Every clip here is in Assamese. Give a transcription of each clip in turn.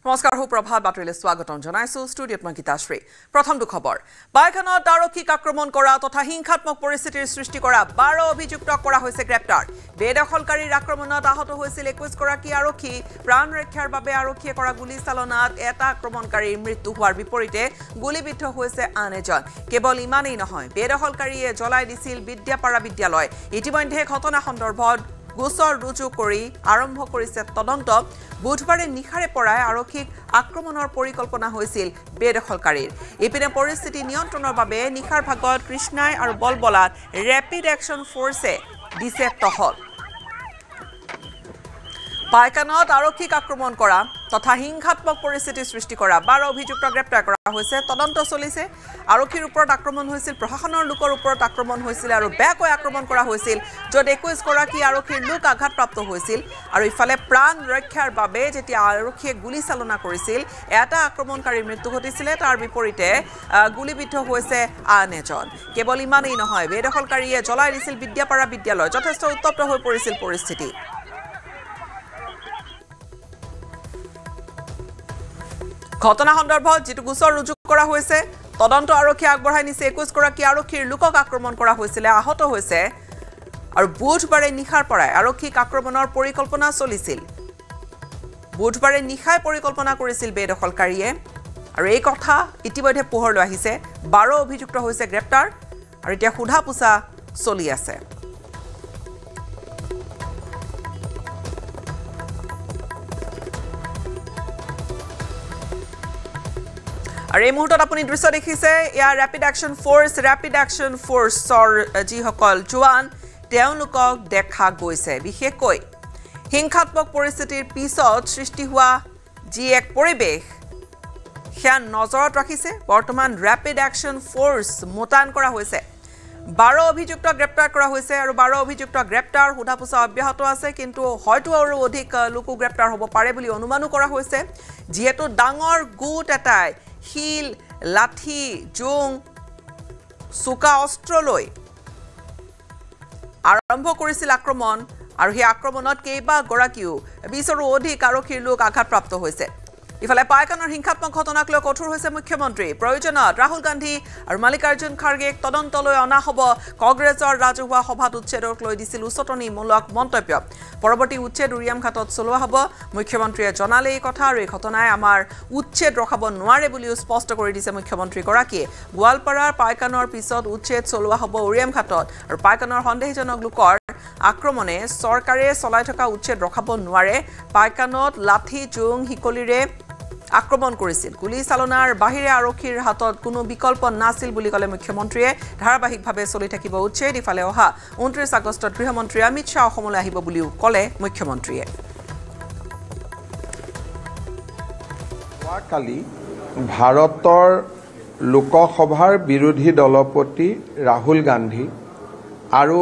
নমস্কাৰ সুপ্ৰভাত বাতৰিলৈ স্বাগতম জনাইছো ষ্টুডিঅ'ত মই গীতাশ্ৰী প্ৰথমটো খবৰ বাইখানত আৰক্ষীক আক্ৰমণ কৰা তথা হিংসাত্মক পৰিস্থিতিৰ সৃষ্টি কৰা 12 অভিযুক্তক কৰা হৈছে গ্ৰেপ্তাৰ বেদখলকাৰীৰ আক্ৰমণত আহত হৈছিল 21 গৰাকী আৰক্ষী প্ৰাণ ৰক্ষাৰ বাবে আৰক্ষীয়ে কৰা গুলীচালনাত এটা আক্ৰমণকাৰীৰ মৃত্যু হোৱাৰ বিপৰীতে গুলীবিদ্ধ হৈছে আন এজন কেৱল ইমানেই নহয় বেদখলকাৰীয়ে জ্বলাই দিছিল বিদ্যাপাৰা বিদ্যালয় ইতিমধ্যে ঘটনা সন্দৰ্ভত গোচৰ ৰুজু কৰি আৰম্ভ কৰিছে তদন্ত বুধবাৰে নিখাৰে পৰাই আৰক্ষীক আক্ৰমণৰ পৰিকল্পনা হৈছিল বেদখলকাৰীৰ ইপিনে পৰিস্থিতি নিয়ন্ত্ৰণৰ বাবে নিখাৰ ভাগত কৃষ্ণাই আৰু বলবলাত ৰেপিড একশন ফোৰ্ছে দিছে টহল বাইখানত আৰক্ষীক আক্ৰমণ কৰা তথা হিংসাত্মক পৰিস্থিতিৰ সৃষ্টি কৰা 12 অভিযুক্ত গ্ৰেপ্তাৰ কৰা হৈছে তদন্ত চলিছে আৰক্ষীৰ ওপৰত আক্ৰমণ হৈছিল প্ৰশাসনৰ লোকৰ ওপৰত আক্ৰমণ হৈছিল আৰু বেয়াকৈ আক্ৰমণ কৰা হৈছিল য'ত 21 গৰাকী আৰক্ষীৰ লোক আঘাতপ্ৰাপ্ত হৈছিল আৰু ইফালে প্ৰাণ ৰক্ষাৰ বাবে যেতিয়া আৰক্ষীয়ে গুলীচালনা কৰিছিল এটা আক্ৰমণকাৰীৰ মৃত্যু ঘটিছিল তাৰ বিপৰীতে গুলীবিদ্ধ হৈছে আন এজন কেৱল ইমানেই নহয় বেদখলকাৰীয়ে জ্বলাই দিছিল বিদ্যাপাৰা বিদ্যালয় যথেষ্ট উত্তপ্ত হৈ পৰিছিল পৰিস্থিতি ঘটনা সন্দৰ্ভত যেটো গোচৰ ৰুজু কৰা হৈছে তদন্ত আৰক্ষী আগবঢ়াই নিছে 21 গৰাকী আৰক্ষীৰ লোকক আক্ৰমণ কৰা হৈছিল আহত হৈছে আৰু বুধবাৰে নিখাৰ পৰাই আৰক্ষীক আক্ৰমণৰ পৰিকল্পনা চলিছিল বুধবাৰে নিখাই পৰিকল্পনা কৰিছিল বেদখলকাৰীয়ে আৰু এই কথা ইতিমধ্যে পোহৰলৈ আহিছে 12 অভিযুক্ত হৈছে গ্ৰেপ্তাৰ আৰু এতিয়া খুধা পুছা চলি আছে আৰু এই মুহূৰ্তত আপুনি দৃশ্য দেখিছে ইয়াৰ ৰেপিড একশন ফোৰ্চৰ যিসকল জোৱান তেওঁলোকক দেখা গৈছে বিশেষকৈ হিংসাত্মক পৰিস্থিতিৰ পিছত সৃষ্টি হোৱা যি এক পৰিৱেশ সেয়া নজৰত ৰাখিছে বৰ্তমান ৰেপিড একশন ফোৰ্চ মোতায়েন কৰা হৈছে 12 অভিযুক্ত গ্ৰেপ্তাৰ কৰা হৈছে আৰু 12 অভিযুক্ত গ্ৰেপ্তাৰ সোধাপোছা অব্যাহত আছে কিন্তু হয়তো আৰু অধিক লোক গ্ৰেপ্তাৰ হ'ব পাৰে বুলি অনুমানো কৰা হৈছে যিহেতু ডাঙৰ গুট এটাই হিল লাঠি জোং সুকা অস্ত্ৰলৈ আৰম্ভ কৰিছিল আক্ৰমণ আৰু সেই আক্ৰমণত কেইবা গৰাকীও 20 ৰো অধিক আৰক্ষীৰ লোক আঘাতপ্ৰাপ্ত হৈছে ইফালে পাইকানৰ হিংসাত্মক ঘটনাক লৈ কঠোৰ হৈছে মুখ্যমন্ত্ৰী প্ৰয়োজনত ৰাহুল গান্ধী আৰু মালিকাৰ্জুন খাৰ্গেক তদন্তলৈ অনা হ'ব কংগ্ৰেছৰ ৰাজহুৱা সভাত উচ্ছেদক লৈ দিছিল উচতনিমূলক মন্তব্য পৰৱৰ্তী উচ্ছেদ উৰিয়াম ঘাটত চলোৱা হ'ব মুখ্যমন্ত্ৰীয়ে জনালে এই কথা আৰু এই ঘটনাই আমাৰ উচ্ছেদ ৰখাব নোৱাৰে বুলিও স্পষ্ট কৰি দিছে মুখ্যমন্ত্ৰী গৰাকীয়ে গোৱালপাৰাৰ পাইকানৰ পিছত উচ্ছেদ চলোৱা হ'ব উৰিয়াম ঘাটত আৰু পাইকানৰ সন্দেহজনক লোকৰ আক্ৰমণে চৰকাৰে চলাই থকা উচ্ছেদ ৰখাব নোৱাৰে পাইকানত লাঠি জোং হিকলিৰে আক্ৰমণ কৰিছিল গুলীচালনাৰ বাহিৰে আৰক্ষীৰ হাতত কোনো বিকল্প নাছিল বুলি ক'লে মুখ্যমন্ত্ৰীয়ে ধাৰাবাহিকভাৱে চলি থাকিব উচ্ছেদ ইফালে অহা 29 আগষ্টত গৃহমন্ত্ৰী অমিত শ্বাহ অসমলৈ আহিব বুলিও ক'লে মুখ্যমন্ত্ৰীয়ে কালি ভাৰতৰ লোকসভাৰ বিৰোধী দলপতি ৰাহুল গান্ধী আৰু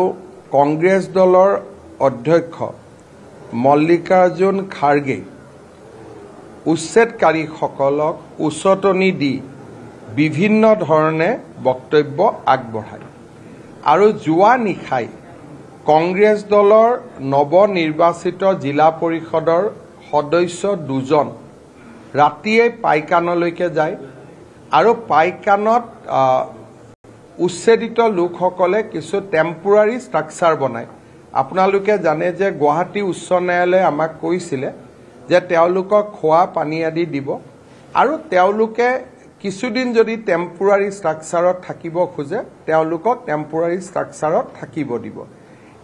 কংগ্ৰেছ দলৰ অধ্যক্ষ মল্লিকাৰ্জুন খাৰ্গে উচ্ছেদকাৰীসকলক উচতনি দি বিভিন্ন ধৰণে বক্তব্য আগবঢ়ায় আৰু যোৱা নিশাই কংগ্ৰেছ দলৰ নৱনিৰ্বাচিত জিলা পৰিষদৰ সদস্য দুজন ৰাতিয়ে পাইকানলৈকে যায় আৰু পাইকানত উচ্ছেদিত লোকসকলে কিছু টেম্পোৰাৰী ষ্ট্ৰাকচাৰ বনায় আপোনালোকে জানে যে গুৱাহাটী উচ্চ ন্যায়ালয়ে আমাক কৈছিলে যে তেওঁলোকক খোৱা পানী আদি দিব আৰু তেওঁলোকে কিছুদিন যদি টেম্পোৰাৰী ষ্ট্ৰাকচাৰত থাকিব খোজে তেওঁলোকক টেম্পোৰাৰী ষ্ট্ৰাকচাৰত থাকিব দিব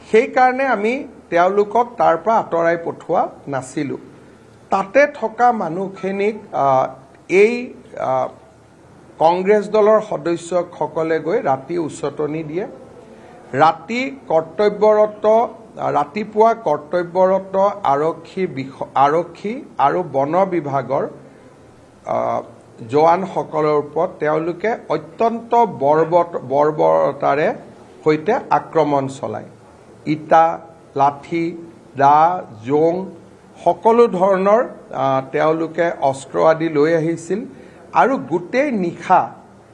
সেইকাৰণে আমি তেওঁলোকক তাৰ পৰা আঁতৰাই পঠোৱা নাছিলোঁ তাতে থকা মানুহখিনিক এই কংগ্ৰেছ দলৰ সদস্যসকলে গৈ ৰাতি উচতনি দিয়ে ৰাতিপুৱা কৰ্তব্যৰত আৰক্ষী আৰু বন বিভাগৰ জোৱানসকলৰ ওপৰত তেওঁলোকে অত্যন্ত বৰ্বৰতাৰে সৈতে আক্ৰমণ চলায় ইটা লাঠি দা জোং সকলো ধৰণৰ তেওঁলোকে অস্ত্ৰ আদি লৈ আহিছিল আৰু গোটেই নিশা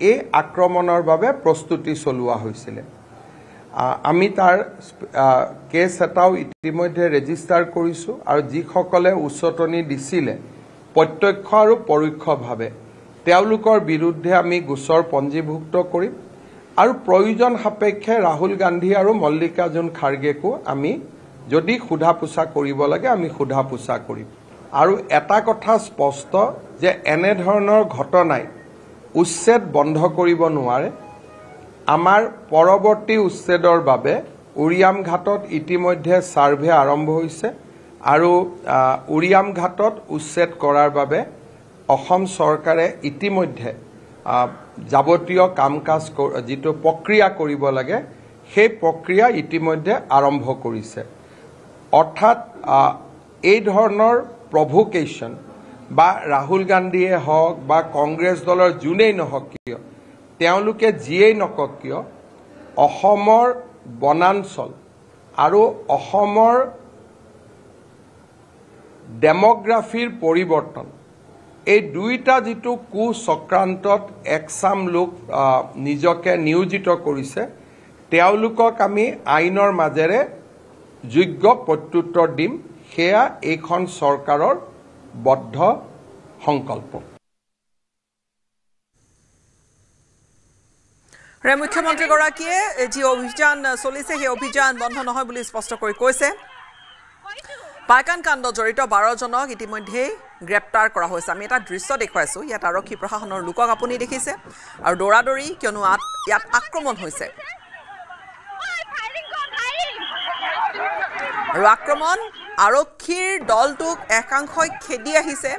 এই আক্ৰমণৰ বাবে প্ৰস্তুতি চলোৱা হৈছিল আমি তাৰ কেছ এটাও ইতিমধ্যে ৰেজিষ্টাৰ কৰিছোঁ আৰু যিসকলে উচতনি দিছিলে প্ৰত্যক্ষ আৰু পৰোক্ষভাৱে তেওঁলোকৰ বিৰুদ্ধে আমি গোচৰ পঞ্জীভুক্ত কৰিম আৰু প্ৰয়োজন সাপেক্ষে ৰাহুল গান্ধী আৰু মল্লিকাৰ্জুন খাৰ্গেকো আমি যদি সোধা পোছা কৰিব লাগে আমি সোধা পোছা কৰিম আৰু এটা কথা স্পষ্ট যে এনে ধৰণৰ ঘটনাই উচ্ছেদ বন্ধ কৰিব নোৱাৰে আমাৰ পৰৱৰ্তী উচ্ছেদৰ বাবে উৰিয়াম ঘাটত ইতিমধ্যে সাৰ্ভে আৰম্ভ হৈছে আৰু উৰিয়াম ঘাটত উচ্ছেদ কৰাৰ বাবে অসম চৰকাৰে ইতিমধ্যে যাৱতীয় কাম-কাজ যিটো প্ৰক্ৰিয়া কৰিব লাগে সেই প্ৰক্ৰিয়া ইতিমধ্যে আৰম্ভ কৰিছে অৰ্থাৎ এই ধৰণৰ প্ৰভোকেশ্যন বা ৰাহুল গান্ধীয়ে হওক বা কংগ্ৰেছ দলৰ যোনেই নহওক কিয় তেওঁলোকে যিয়েই নকক কিয় অসমৰ বনাঞ্চল আৰু অসমৰ ডেমোগ্ৰাফিৰ পৰিৱৰ্তন এই দুইটা যিটো কুচক্ৰান্তত একচাম লোক নিজকে নিয়োজিত কৰিছে তেওঁলোকক আমি আইনৰ মাজেৰে যোগ্য প্ৰত্যুত্তৰ দিম সেয়া এইখন চৰকাৰৰ বদ্ধ সংকল্প মুখ্যমন্ত্ৰীগৰাকীয়ে যি অভিযান চলিছে সেই অভিযান বন্ধ নহয় বুলি স্পষ্ট কৰি কৈছে পাইকান কাণ্ড জড়িত 12 জনক ইতিমধ্যে গ্ৰেপ্তাৰ কৰা হৈছে আমি এটা দৃশ্য দেখুৱাইছো ইয়াত আৰক্ষী প্ৰশাসনৰ লোকক আপুনি দেখিছে আৰু দৌৰাদৌৰি কিয়নো ইয়াত আক্ৰমণ হৈছে আৰু আক্ৰমণ আৰক্ষীৰ দলটোক একাংশই খেদি আহিছে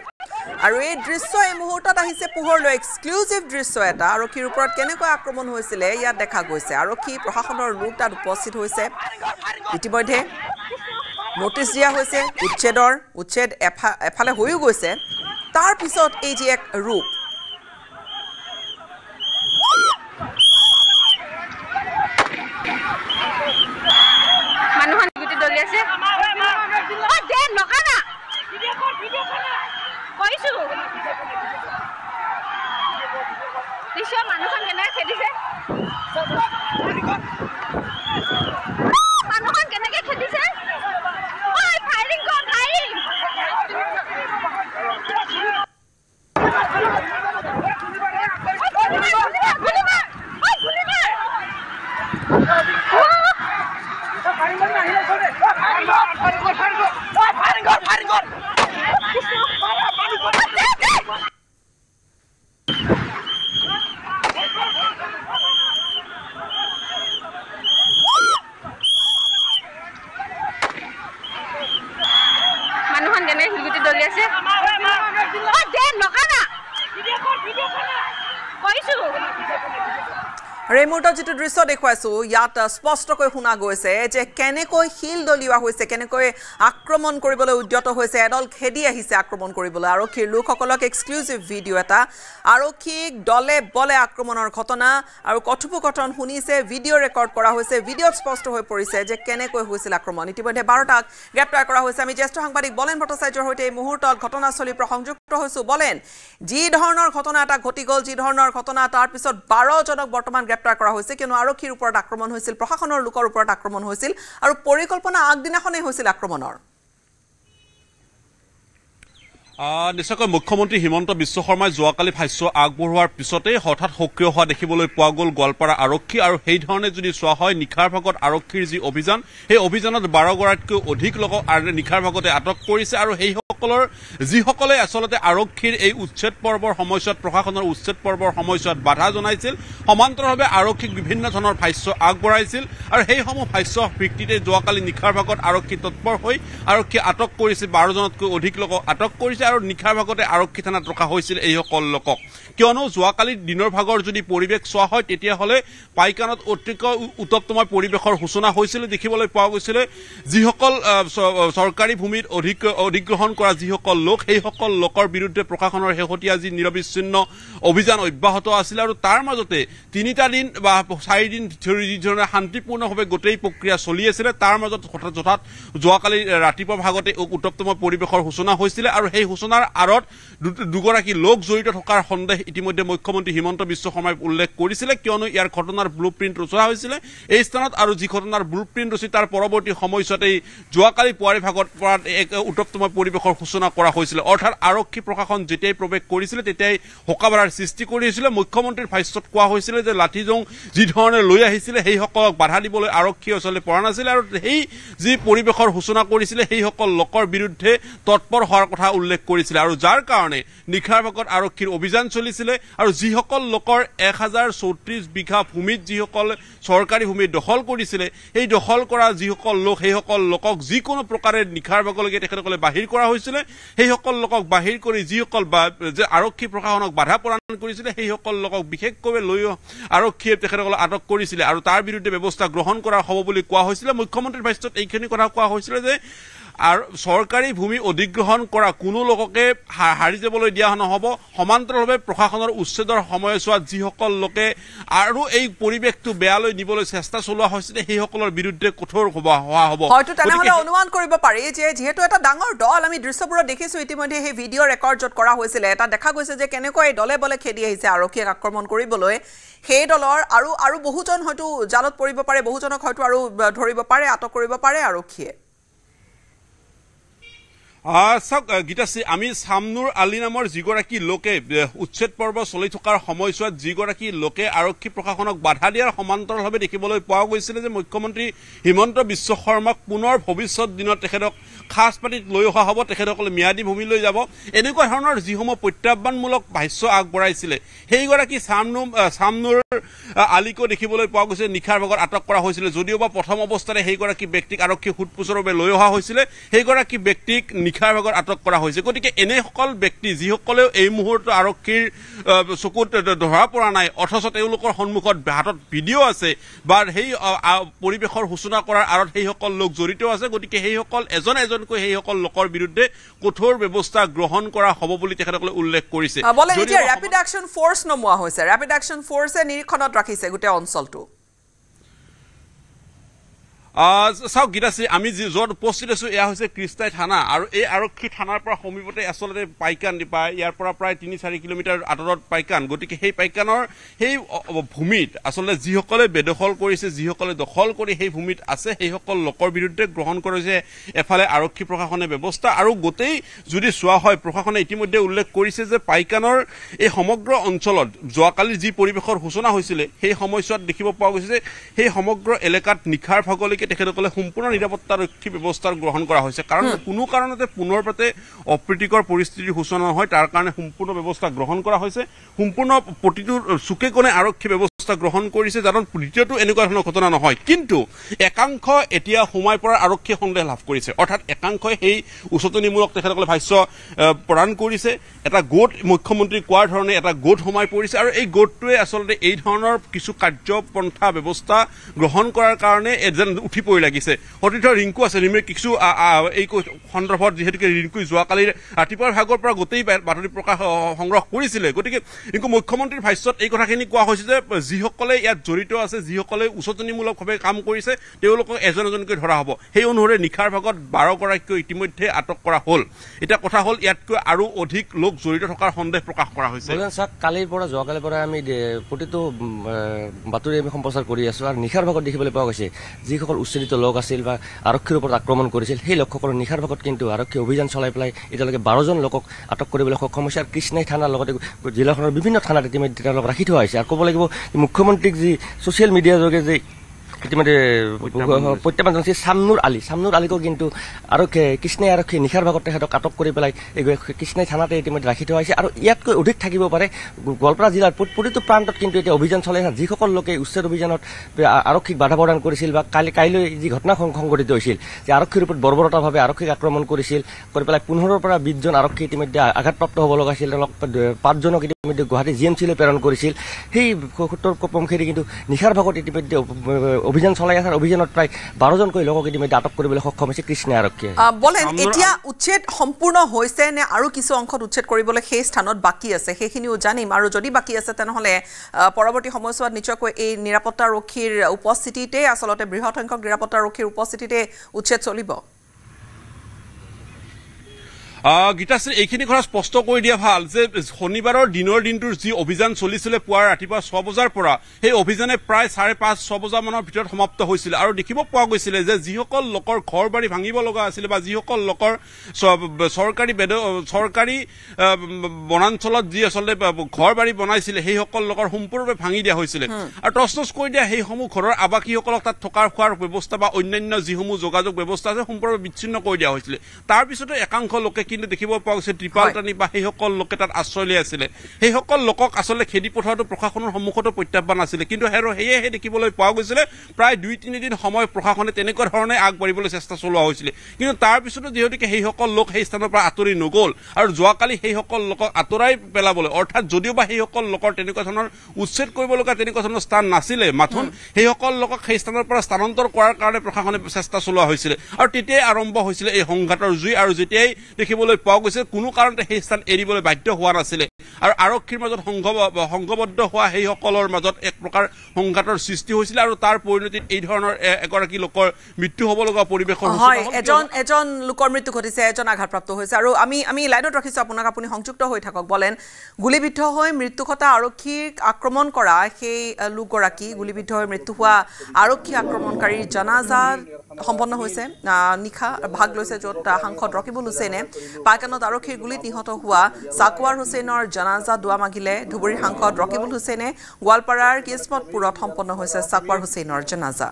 আৰু এই দৃশ্য এই মুহূৰ্তত আহিছে পোহৰলৈ এক্সক্লুসিভ দৃশ্য এটা আৰক্ষীৰ ওপৰত কেনেকৈ আক্ৰমণ হৈছিল ইয়াত দেখা গৈছে আৰক্ষী প্ৰশাসনৰ লোক তাত উপস্থিত হৈছে ইতিমধ্যে নোটিছ দিয়া হৈছে উচ্ছেদ এফালে হৈও গৈছে তাৰ পিছত এই যে এক ৰূপ মানুহৰ গুটি দলি আছে অ দে নকানা কৈছো দিশা মানুহখন কেনে খেদিছে মানুহখন কেনেকে খেদিছে ওই ফায়াৰিং কৰ ফায়াৰিং মানুহখন কেনে হিলগুটি দলি আছে অ দে নকানা কৈছো আৰু এই মুহূৰ্তত যিটো দৃশ্য দেখুৱাইছো ইয়াত স্পষ্টকৈ শুনা গৈছে যে কেনেকৈ শিল দলিওৱা হৈছে কেনেকৈ আক্ৰমণ কৰিবলৈ উদ্যত হৈছে এডল খেদি আহিছে আক্ৰমণ কৰিবলৈ আৰক্ষীৰ লোকসকলক এক্সক্লুসিভ ভিডিঅ' এটা আৰক্ষীক দলে বলে আক্ৰমণৰ ঘটনা আৰু কথোপকথন শুনিছে ভিডিঅ' ৰেকৰ্ড কৰা হৈছে ভিডিঅ'ত স্পষ্ট হৈ পৰিছে যে কেনেকৈ হৈছিল আক্ৰমণ ইতিমধ্যে 12টাক গ্ৰেপ্তাৰ কৰা হৈছে আমি জ্যেষ্ঠ সাংবাদিক বলেন ভট্টাচাৰ্যৰ সৈতে এই মুহূৰ্তত ঘটনাস্থলীৰ পৰা সংযুক্ত হৈছো বলেন যি ধৰণৰ ঘটনা এটা ঘটি গ'ল যি ধৰণৰ ঘটনা তাৰ পিছত 12 জনক বৰ্তমান গ্ৰেপ্তাৰ কৰা হৈছে কিয়নো আৰক্ষীৰ ওপৰত আক্ৰমণ হৈছিল প্ৰশাসনৰ লোকৰ ওপৰত আক্ৰমণ হৈছিল আৰু পৰিকল্পনা আগদিনাখনে হৈছিল আক্ৰমণৰ নিশ্চয়কৈ মুখ্যমন্ত্ৰী হিমন্ত বিশ্ব শৰ্মাই যোৱাকালি ভাষ্য আগবঢ়োৱাৰ পিছতেই হঠাৎ সক্ৰিয় হোৱা দেখিবলৈ পোৱা গ'ল গোৱালপাৰা আৰক্ষী আৰু সেই ধৰণে যদি চোৱা হয় নিশাৰ ভাগত আৰক্ষীৰ যি অভিযান সেই অভিযানত 12 গৰাকীতকৈ অধিক লোকক নিশাৰ ভাগতে আটক কৰিছে আৰু সেইসকলৰ যিসকলে আচলতে আৰক্ষীৰ এই উচ্ছেদ পৰ্বৰ সময়ছোৱাত প্ৰশাসনৰ উচ্ছেদ পৰ্বৰ সময়ছোৱাত বাধা জনাইছিল সমান্তৰালভাৱে আৰক্ষীক বিভিন্ন ধৰণৰ ভাষ্য আগবঢ়াইছিল আৰু সেইসমূহ ভাষ্য ভিত্তিতে যোৱাকালি নিশাৰ ভাগত আৰক্ষী তৎপৰ হৈ আৰক্ষী আটক কৰিছিল 12 জনতকৈ অধিক লোকক আটক কৰিছে আৰু নিশাৰ ভাগতে আৰক্ষী থানাত ৰখা হৈছিল এইসকল লোকক কিয়নো যোৱাকালি দিনৰ ভাগৰ যদি পৰিৱেশ চোৱা হয় তেতিয়াহ'লে পাইকানত অতিকৈ উত্তপ্তময় পৰিৱেশৰ সূচনা হৈছিল দেখিবলৈ পোৱা গৈছিল যিসকল চৰকাৰী ভূমিত অধিগ্ৰহণ কৰা যিসকল লোক সেইসকল লোকৰ বিৰুদ্ধে প্ৰশাসনৰ শেহতীয়া যি নিৰবিচ্ছিন্ন অভিযান অব্যাহত আছিল আৰু তাৰ মাজতে 3টা দিন বা 4 দিন ধৰি যি ধৰণে শান্তিপূৰ্ণভাৱে গোটেই প্ৰক্ৰিয়া চলি আছিল তাৰ মাজত হঠাৎ যোৱাকালি ৰাতিপুৱা ভাগতে উত্তপ্তময় পৰিৱেশৰ সূচনা হৈছিল আৰু সেই সূচনাৰ আঁৰত দুগৰাকী লোক জড়িত থকাৰ সন্দেহ ইতিমধ্যে মুখ্যমন্ত্ৰী হিমন্ত বিশ্ব শৰ্মাই উল্লেখ কৰিছিল কিয়নো ইয়াৰ ঘটনাৰ ব্লুপ্ৰিণ্ট ৰচোৱা হৈছিল এই স্থানত আৰু যি ঘটনাৰ ব্লুপ্ৰিণ্ট ৰচি তাৰ পৰৱৰ্তী সময়ছোৱাতেই যোৱাকালি পুৱাৰী ভাগত পৰা এক উত্তপ্তময় পৰিৱেশৰ সূচনা কৰা হৈছিল অৰ্থাৎ আৰক্ষী প্ৰশাসন যেতিয়াই প্ৰৱেশ কৰিছিল তেতিয়াই হোকাবাৰাৰ সৃষ্টি কৰিছিল মুখ্যমন্ত্ৰীৰ ভাষ্যত কোৱা হৈছিল যে লাঠিজং যি ধৰণে লৈ আহিছিল সেইসকলক বাধা দিবলৈ আৰক্ষী অচলে পৰা নাছিল আৰু সেই যি পৰিৱেশৰ সূচনা কৰিছিল সেইসকল লোকৰ বিৰুদ্ধে তৎপৰ হোৱাৰ কথা উল্লেখ কৰিছিল আৰু যাৰ কাৰণে নিখাৰ ভাগত আৰক্ষীৰ অভিযান চলিছিল আৰু যিসকল লোকৰ 1034 বিঘা ভূমিত যিসকল চৰকাৰী ভূমি দখল কৰিছিল এই দখল কৰা যিসকল লোক সেইসকল লোকক যিকোনো প্ৰকাৰে নিখাৰ ভাগলৈকে তেখেতসকলে বাহিৰ কৰা হৈছিল সেইসকল লোকক বাহিৰ কৰি যিসকল যে আৰক্ষী প্ৰশাসনক বাধা প্ৰদান কৰিছিল সেইসকল লোকক বিশেষকৈ লৈ আৰক্ষীয়ে তেখেতসকলক আটক কৰিছিল আৰু তাৰ বিৰুদ্ধে ব্যৱস্থা গ্ৰহণ কৰা হ'ব বুলি কোৱা হৈছিল মুখ্যমন্ত্ৰীৰ ভাষ্যত এইখিনি কথা কোৱা হৈছিল যে আৰু চৰকাৰী ভূমি অধিগ্ৰহণ কৰা কোনো লোককে হাৰি যাবলৈ দিয়া নহ'ব সমান্তৰালভাৱে প্ৰশাসনৰ উচ্ছেদৰ সময়ছোৱাত যিসকল লোকে আৰু এই পৰিৱেশটো বেয়ালৈ নিবলৈ চেষ্টা চলোৱা হৈছিল সেইসকলৰ বিৰুদ্ধে কঠোৰ হোৱা হ'ব হয়তো তেনেহ'লে অনুমান কৰিব পাৰি যে যিহেতু এটা ডাঙৰ দল আমি দৃশ্যবোৰত দেখিছোঁ ইতিমধ্যে সেই ভিডিঅ' ৰেকৰ্ড য'ত কৰা হৈছিলে এটা দেখা গৈছে যে কেনেকৈ দলে বলে খেদি আহিছে আৰক্ষীক আক্ৰমণ কৰিবলৈ সেই দলৰ আৰু বহুজন হয়তো জালত পৰিব পাৰে বহুজনক হয়তো আৰু ধৰিব পাৰে আটক কৰিব পাৰে আৰক্ষীয়ে চাওক গীতাশ্ৰী আমি চামনুৰ আলী নামৰ যিগৰাকী লোকে উচ্ছেদ পৰ্ব চলি থকাৰ সময়ছোৱাত যিগৰাকী লোকে আৰক্ষী প্ৰশাসনক বাধা দিয়াৰ সমান্তৰালভাৱে দেখিবলৈ পোৱা গৈছিল যে মুখ্যমন্ত্ৰী হিমন্ত বিশ্ব শৰ্মাক পুনৰ ভৱিষ্যত দিনত তেখেতক খাজ পাতিত লৈ অহা হ'ব তেখেতসকলে ম্যাদী ভূমিলৈ যাব এনেকুৱা ধৰণৰ যিসমূহ প্ৰত্যাহ্বানমূলক ভাষ্য আগবঢ়াইছিলে সেইগৰাকী চামনুৰ আলীকো দেখিবলৈ পোৱা গৈছে নিখাৰ ভাগত আটক কৰা হৈছিলে যদিওবা প্ৰথম অৱস্থাতে সেইগৰাকী ব্যক্তিক আৰক্ষী সোধপোছৰ বাবে লৈ অহা হৈছিলে সেইগৰাকী ব্যক্তিক নিখাৰ ভাগত আটক কৰা হৈছে গতিকে এনেসকল ব্যক্তি যিসকলেও এই মুহূৰ্তত আৰক্ষীৰ চকুত ধৰা পৰা নাই অথচ তেওঁলোকৰ সন্মুখত হাতত ভিডিঅ' আছে বা সেই পৰিৱেশৰ সূচনা কৰাৰ আঁৰত সেইসকল লোক জড়িত আছে গতিকে সেইসকল এজনকৈ সেইসকল লোকৰ বিৰুদ্ধে কঠোৰ ব্যৱস্থা গ্ৰহণ কৰা হ'ব বুলি তেখেতসকলে উল্লেখ কৰিছে ৰেপিড একশ্যন ফ'ৰ্চ নমোৱা হৈছে ৰেপিড একশ্যন ফ'ৰ্চে নিৰীক্ষণত ৰাখিছে গোটেই অঞ্চলটো চাওক গীতাশ্ৰী আমি য'ত উপস্থিত আছো এয়া হৈছে কৃষ্টাই থানা আৰু এই আৰক্ষী থানাৰ পৰা সমীপতে আচলতে পাইকান পায় ইয়াৰ পৰা প্ৰায় 3-4 কিলোমিটাৰ আঁতৰত পাইকান গতিকে সেই পাইকানৰ সেই ভূমিত আচলতে যিসকলে বেদখল কৰিছে যিসকলে দখল কৰি সেই ভূমিত আছে সেইসকল লোকৰ বিৰুদ্ধে গ্ৰহণ কৰিছে এফালে আৰক্ষী প্ৰশাসনে ব্যৱস্থা আৰু গোটেই যদি চোৱা হয় প্ৰশাসনে ইতিমধ্যে উল্লেখ কৰিছে যে পাইকানৰ এই সমগ্ৰ অঞ্চলত যোৱাকালি যি পৰিৱেশৰ সূচনা হৈছিলে সেই সময়ছোৱাত দেখিব পোৱা গৈছে যে সেই সমগ্ৰ এলেকাত নিখাৰ ভাগলৈকে তেখেতসকলে সম্পূৰ্ণ নিৰাপত্তাৰক্ষী ব্যৱস্থা গ্ৰহণ কৰা হৈছে কাৰণ কোনো কাৰণতে পুনৰ পাতে অপ্ৰীতিকৰ পৰিস্থিতিৰ সূচনা নহয় তাৰ কাৰণে সম্পূৰ্ণ ব্যৱস্থা গ্ৰহণ কৰা হৈছে সম্পূৰ্ণ প্ৰতিটো চুকে কোণে আৰক্ষী ব্যৱস্থা গ্ৰহণ কৰিছে যাতে দ্বিতীয়টো এনেকুৱা ধৰণৰ ঘটনা নহয় কিন্তু একাংশ এতিয়া সোমাই পৰাৰ আৰক্ষীয়ে সন্দেহ লাভ কৰিছে অৰ্থাৎ একাংশই সেই উচতনিমূলক তেখেতসকলে ভাষ্য প্ৰদান কৰিছে এটা গোট মুখ্যমন্ত্ৰী কোৱাৰ ধৰণে এটা গোট সোমাই পৰিছে আৰু এই গোটটোৱে আচলতে এই ধৰণৰ কিছু কাৰ্যপন্থা ব্যৱস্থা গ্ৰহণ কৰাৰ কাৰণে এজন উঠি পৰি লাগিছে সতীৰ্থ ৰিংকু আছে কিছু এই সন্দৰ্ভত যিহেতুকে ৰিংকু যোৱাকালি ৰাতিপুৱাৰ ভাগৰ পৰা গোটেই বাতৰি প্ৰকাশ সংগ্ৰহ কৰিছিলে গতিকে ৰিংকু মুখ্যমন্ত্ৰীৰ ভাষ্যত এই কথাখিনি কোৱা হৈছে যে যিসকলে ইয়াত জড়িত আছে যিসকলে উচতনিমূলকভাৱে কাম কৰিছে তেওঁলোকক এজনকৈ ধৰা হ'ব সেই অনুসৰি নিখাৰ ভাগত 12গৰাকীও ইতিমধ্যে আটক কৰা হ'ল এটা কথা হ'ল ইয়াতকৈ আৰু অধিক লোক জড়িত থকাৰ সন্দেহ প্ৰকাশ কৰা হৈছে কালিৰ পৰা যোৱাকালিৰ পৰা আমি প্ৰতিটো বাতৰি আমি সম্প্ৰচাৰ কৰি আছো আৰু নিখাৰ ভাগত দেখিবলৈ পোৱা গৈছে যিসকল উচ্ছেদিত লোক আছিল বা আৰক্ষীৰ ওপৰত আক্ৰমণ কৰিছিল সেই লোকসকলৰ নিশাৰ ভাগত কিন্তু আৰক্ষী অভিযান চলাই পেলাই এতিয়ালৈকে 12জন লোকক আটক কৰিবলৈ সক্ষম হৈছে আৰু কৃষ্ণাই থানাৰ লগতে জিলাখনৰ বিভিন্ন থানাত ইতিমধ্যে তেওঁলোকক ৰাখি থোৱা হৈছে আৰু ক'ব লাগিব মুখ্যমন্ত্ৰীক যি ছ'চিয়েল মিডিয়াৰ যোগে যে ইতিমধ্যে প্ৰত্যাহ্বান জনাইছে চামনুৰ আলীকো কিন্তু কৃষ্ণাই আৰক্ষী নিশাৰ ভাগত তেখেতক আটক কৰি পেলাই এই কৃষ্ণাই থানাতে ইতিমধ্যে ৰাখি থোৱা হৈছে আৰু ইয়াতকৈ অধিক থাকিব পাৰে গোৱালপাৰা জিলাৰ প্ৰতিটো প্ৰান্তত কিন্তু এতিয়া অভিযান চলাই আছে যিসকল লোকে উচ্ছেদ অভিযানত আৰক্ষীক বাধা প্ৰদান কৰিছিল বা কাইলৈ যি ঘটনা সংঘটিত হৈছিল যে আৰক্ষীৰ ওপৰত বৰ্বৰতাভাৱে আৰক্ষীক আক্ৰমণ কৰিছিল কৰি পেলাই 15ৰ পৰা 20জন আৰক্ষী ইতিমধ্যে আঘাতপ্ৰাপ্ত হ'ব লগা আছিল তেওঁলোক 5জনক ইতিমধ্যে গুৱাহাটী GMCলৈ প্ৰেৰণ কৰিছিল সেই সূত্ৰপমখেদি কিন্তু নিশাৰ ভাগত ইতিমধ্যে অভিযান চলাই আছে অভিযানত প্ৰায় 12জনকৈ লোকক ইতিমধ্যে আটক কৰিবলৈ সক্ষম হৈছে কৃষ্ণাই আৰক্ষীয়ে বলেন এতিয়া উচ্ছেদ সম্পূৰ্ণ হৈছে নে আৰু কিছু অংশত উচ্ছেদ কৰিবলৈ সেই স্থানত বাকী আছে সেইখিনিও জানিম আৰু যদি বাকী আছে তেনেহ'লে পৰৱৰ্তী সময়ছোৱাত নিশ্চয়কৈ এই নিৰাপত্তাৰক্ষীৰ উপস্থিতিতে আচলতে বৃহৎ সংখ্যক নিৰাপত্তাৰক্ষীৰ উপস্থিতিতে উচ্ছেদ চলিব গীতাশ্ৰী এইখিনি কথা স্পষ্ট কৰি দিয়া ভাল যে শনিবাৰৰ দিনটোৰ যি অভিযান চলিছিলে পুৱা ৰাতিপুৱা 6 বজাৰ পৰা সেই অভিযানে প্ৰায় 5:30-6 বজা মানৰ ভিতৰত সমাপ্ত হৈছিল আৰু দেখিব পোৱা গৈছিলে যে যিসকল লোকৰ ঘৰ বাৰী ভাঙিব লগা আছিল বা যিসকল লোকৰ চৰকাৰী বনাঞ্চলত যি আচলতে ঘৰ বাৰী বনাইছিলে সেইসকল লোকৰ সম্পূৰ্ণৰূপে ভাঙি দিয়া হৈছিলে আৰু টচ কৰি দিয়া সেইসমূহ ঘৰৰ আৱাসীসকলক তাত থকাৰ খোৱাৰ ব্যৱস্থা বা অন্যান্য যিসমূহ যোগাযোগ ব্যৱস্থা আছে সম্পূৰ্ণৰূপে বিচ্ছিন্ন কৰি দিয়া হৈছিলে তাৰ পিছতে একাংশ লোকে কিন্তু দেখিব পোৱা গৈছে ত্ৰিপাল টানি বা সেইসকল লোকে তাত আশ্ৰয় লৈ আছিলে সেইসকল লোকক আচলতে খেদি পঠোৱাটো প্ৰশাসনৰ সন্মুখতো প্ৰত্যাহ্বান আছিলে কিন্তু সেয়েহে দেখিবলৈ পোৱা গৈছিলে প্ৰায় 2-3 দিন সময় প্ৰশাসনে তেনেকুৱা ধৰণে আগবাঢ়িবলৈ চেষ্টা চলোৱা হৈছিলে কিন্তু তাৰ পিছতো যিহেতুকে সেইসকল লোক সেই স্থানৰ পৰা আঁতৰি নগ'ল আৰু যোৱাকালি সেইসকল লোকক আঁতৰাই পেলাবলৈ অৰ্থাৎ যদিও বা সেইসকল লোকৰ তেনেকুৱা ধৰণৰ উচ্ছেদ কৰিবলগীয়া তেনেকুৱা ধৰণৰ স্থান নাছিলে মাথোন সেইসকল লোকক সেই স্থানৰ পৰা স্থানান্তৰ কৰাৰ কাৰণে প্ৰশাসনে চেষ্টা চলোৱা হৈছিলে আৰু তেতিয়াই আৰম্ভ হৈছিলে এই সংঘাতৰ জুই আৰু যেতিয়াই দেখিবলৈ পোৱা গৈছে কোনো কাৰণতে সেই স্থান এৰিবলৈ বাধ্য হোৱা নাছিলে আৰু আৰক্ষীৰ মাজত সংঘবদ্ধ হোৱা সেইসকলৰ মাজত এক প্ৰকাৰ সংঘাতৰ সৃষ্টি হৈছিলে আৰু তাৰ পৰিণতিত এই ধৰণৰ এগৰাকী লোকৰ মৃত্যু হ'ব লগা পৰিৱেশৰ এজন লোকৰ মৃত্যু ঘটিছে এজন আঘাতপ্ৰাপ্ত হৈছে আৰু আমি লাইনত ৰাখিছো আপোনাক আপুনি সংযুক্ত হৈ থাকক বলেন গুলিবিদ্ধ হৈ মৃত্যু ঘটা আৰক্ষীক আক্ৰমণ কৰা সেই লোকগৰাকী গুলিবিদ্ধ হৈ মৃত্যু হোৱা আৰক্ষী আক্ৰমণকাৰীৰ জানাজা সম্পন্ন হৈছে নিশা ভাগ লৈছে য'ত সাংসদ ৰকিবুল হুছেইনে পাইকানত আৰক্ষীৰ গুলীত নিহত হোৱা সাকৱাৰ হুছেইনৰ জানাজা দোৱা মাগিলে ধুবুৰীৰ সাংসদ ৰকিবুল হুছেইনে গোৱালপাৰাৰ কিসমতপুৰত সম্পন্ন হৈছে সাকৱাৰ হুছেইনৰ জানাজা